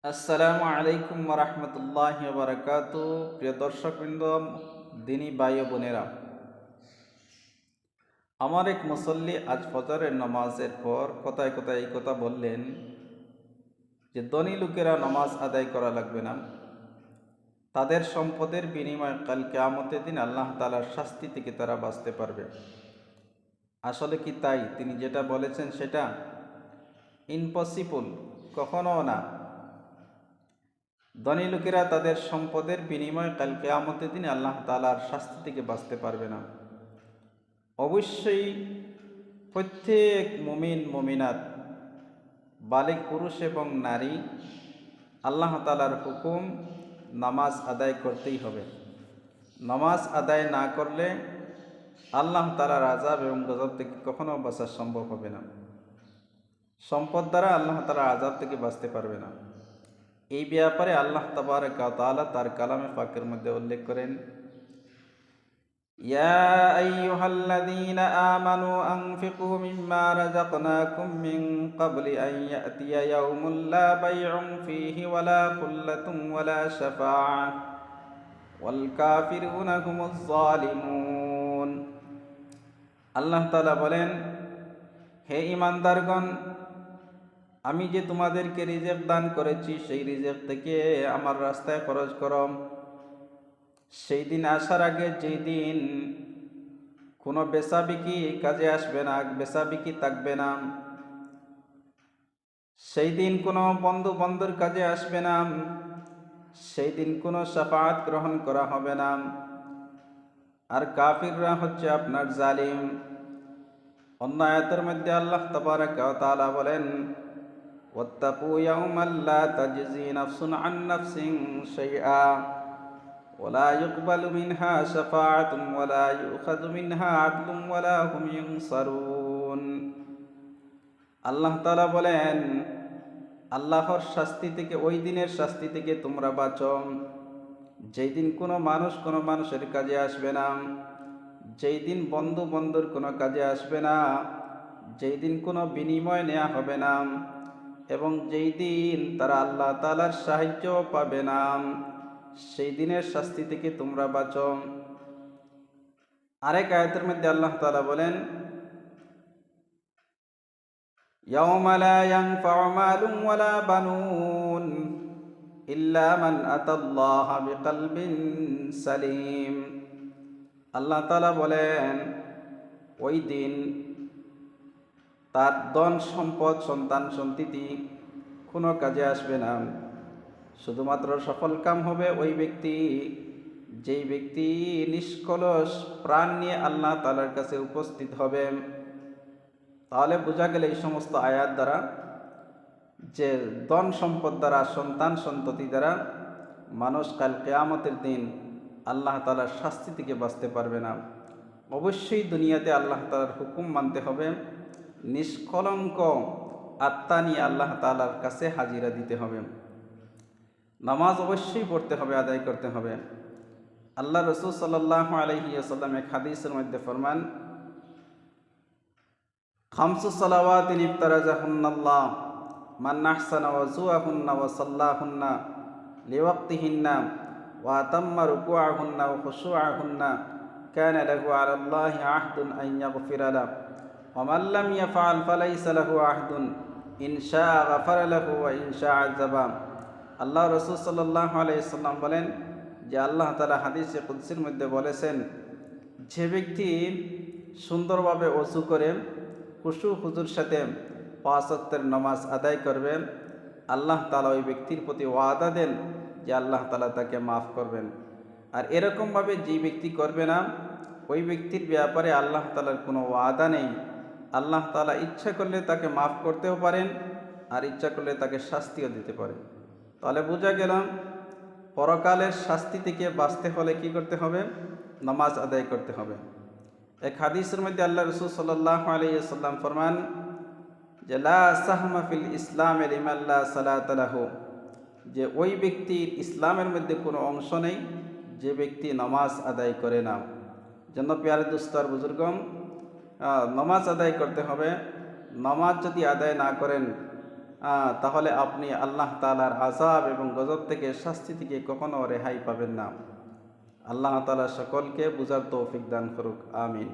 আসসালামু আলাইকুম ওরহমতুল্লাহি ওবরাকাতু। প্রিয় দর্শকবৃন্দ, দিনী ভাই ও বোনেরা, আমার এক মুসল্লি আজ ফজরের নামাজের পর কথায় কথায় এই কথা বললেন যে ধনী লোকেরা নামাজ আদায় করা লাগবে না, তাদের সম্পদের বিনিময়ে কাল কিয়ামতের দিন আল্লাহ তাআলার শাস্তি থেকে তারা বাঁচতে পারবে। আসলে কি তাই? তিনি যেটা বলেছেন সেটা ইম্পসিবল, কখনো না। ধনী লোকেরা তাদের সম্পদের বিনিময়ে কাল কিয়ামতের দিন আল্লাহ তাআলার শাস্তি থেকে বাঁচতে পারবে না। অবশ্যই প্রত্যেক মুমিন মুমিনাত, বালিগ পুরুষ এবং নারী, আল্লাহ তাআলার হুকুম নামাজ আদায় করতেই হবে। নামাজ আদায় না করলে আল্লাহ তাআলার আযাব এবং গজব থেকে কখনো বাঁচা সম্ভব হবে না। সম্পদ দ্বারা আল্লাহ তাআলার আযাব থেকে বাঁচতে পারবে না। এই ব্যাপারে আল্লাহ তাবারক ওয়া তাআলা তার কালামে পাকের মধ্যে উল্লেখ করেন, ইয়া আইয়ুহাল্লাযীনা আমানু আনফিকু মিম্মা রাযাকনাকুম মিন ক্বাবলি আন ইয়াতিয়া ইয়াউমুন লা বাইউন ফীহি ওয়ালা খুল্লাতুন ওয়ালা শাফাআহ ওয়াল কাফিরুনা হুমুজ যালিমুন। আল্লাহ তাআলা বলেন, হে ঈমানদারগণ, আমি যে তোমাদেরকে রিজিক দান করেছি সেই রিজিক থেকে আমার রাস্তায় খরচ করো। সেই দিন আসার আগে, যেই দিন কোনো বেচাবিকি কাজে আসবে না, বেচাবিকি থাকবে না, সেই দিন কোনো বন্ধু বন্ধুর কাজে আসবে না, সেই দিন কোনো শাফাআত গ্রহণ করা হবে না। আর কাফিররা হচ্ছে আপনার জালিম। অন্য আয়াতের মধ্যে আল্লাহ তাবারক ওয়া তাআলা বলেন, ওয়াত্তাকু ইয়াওমান লা তাজজি নাফসুন আন নাফসিন শাইআ ওয়ালা ইউকবালু মিনহা শাফাআতুন ওয়ালা ইউখাযু মিনহা আদলুন ওয়ালা হুম ইউনসারুন। আল্লাহ তাআলা বলেন, আল্লাহর শাস্তি থেকে, ওই দিনের শাস্তি থেকে তোমরা বাঁচো, যেই দিন কোনো মানুষ কোনো মানুষের কাজে আসবে না, যেই দিন বন্ধু বন্ধুর কোনো কাজে আসবে না, যেই দিন কোনো বিনিময় নেওয়া হবে না, এবং যেই দিন তারা আল্লাহ তাআলার সাহায্য পাবে না, সেই দিনের শাস্তি থেকে তোমরা বাঁচো। আরেক আয়াতের মধ্যে আল্লাহ তাআলা বলেন, ইয়াওমা লা ইয়ানফাউ মালুন ওয়ালা বানুন ইল্লা মান আতাল্লাহা বিকলবিন সালিম। আল্লাহ তাআলা বলেন, ওই দিন তার ধন সম্পদ সন্তান সন্ততি কোনো কাজে আসবে না। শুধুমাত্র সফল কাম হবে ওই ব্যক্তি, যেই ব্যক্তি নিষ্কলস প্রাণ নিয়ে আল্লাহ তাআলার কাছে উপস্থিত হবে। তাহলে বোঝা গেল এই সমস্ত আয়াত দ্বারা যে ধন সম্পদ দ্বারা, সন্তান সন্ততি দ্বারা মানুষ কাল কিয়ামতের দিন আল্লাহ তাআলার শাস্তি থেকে বাঁচতে পারবে না। অবশ্যই দুনিয়াতে আল্লাহ তাআলার হুকুম মানতে হবে, নিষ্কলঙ্ক আত্মা নিয়ে আল্লাহ তাআলার কাছে হাজিরা দিতে হবে। নামাজ অবশ্যই পড়তে হবে, আদায় করতে হবে। আল্লাহ রাসূল সাল্লাল্লাহু আলাইহি ওয়াসাল্লাম এক হাদিসের মধ্যে ফরমান, খামসু সালাওয়াতিন ইফতারাজাহুন্নাল্লাহ মান আহসানা ওয়াজুআহুন্না ওয়া সাল্লাহুন্না লিওয়াক্তিহিন্না ওয়া আতাম্মা রুকুআহুন্না ওয়া খুশুআহুন্না কানা লাহু আলাল্লাহি আহদুন আন ইয়াগফিরা লাহু ওয়া মান লাম ইয়াফআল ফালাইসা লাহু আহদুন ইন শাআ গাফারা লাহু ওয়া ইন শাআ আযাবা। আল্লাহ রাসূল সাল্লাল্লাহু আলাইহি ওয়াসাল্লাম বলেন যে আল্লাহ তাআলা হাদিসে কুদসির মধ্যে বলেছেন, যে ব্যক্তি সুন্দরভাবে ওযু করে খুশু হুজুর সাথে 5 ওয়াক্তের নামাজ আদায় করবে, আল্লাহ তাআলা ওই ব্যক্তির প্রতি ওয়াদা দেন যে আল্লাহ তাআলা তাকে মাফ করবেন। আর এরকমভাবে যে ব্যক্তি করবে না, ওই ব্যক্তির ব্যাপারে আল্লাহ তাআলার কোনো ওয়াদা নেই। আল্লাহ তাআলা ইচ্ছা করলে তাকে মাফ করতেও পারেন, আর ইচ্ছা করলে তাকে শাস্তিও দিতে পারেন। তাহলে বোঝা গেলাম, পরকালের শাস্তি থেকে বাঁচতে হলে কি করতে হবে? নামাজ আদায় করতে হবে। এক হাদিসের মধ্যে আল্লাহ রাসূল সাল্লাল্লাহু আলাইহি ওয়াসাল্লাম ফরমান যে লা সাহমা ফিল ইসলামি লিমান লা সালাতা লাহু, যে ওই ব্যক্তির ইসলামের মধ্যে কোনো অংশ নেই যে ব্যক্তি নামাজ আদায় করে না। জন্য প্যারে দোস্ত আর বুজুর্গম, নামাজ আদায় করতে হবে। নামাজ যদি আদায় না করেন তাহলে আপনি আল্লাহ তাআলার আযাব এবং গজব থেকে, শাস্তি থেকে কখনো রেহাই পাবেন না। আল্লাহ তাআলা সকলকে বুঝার তৌফিক দান করুক, আমিন।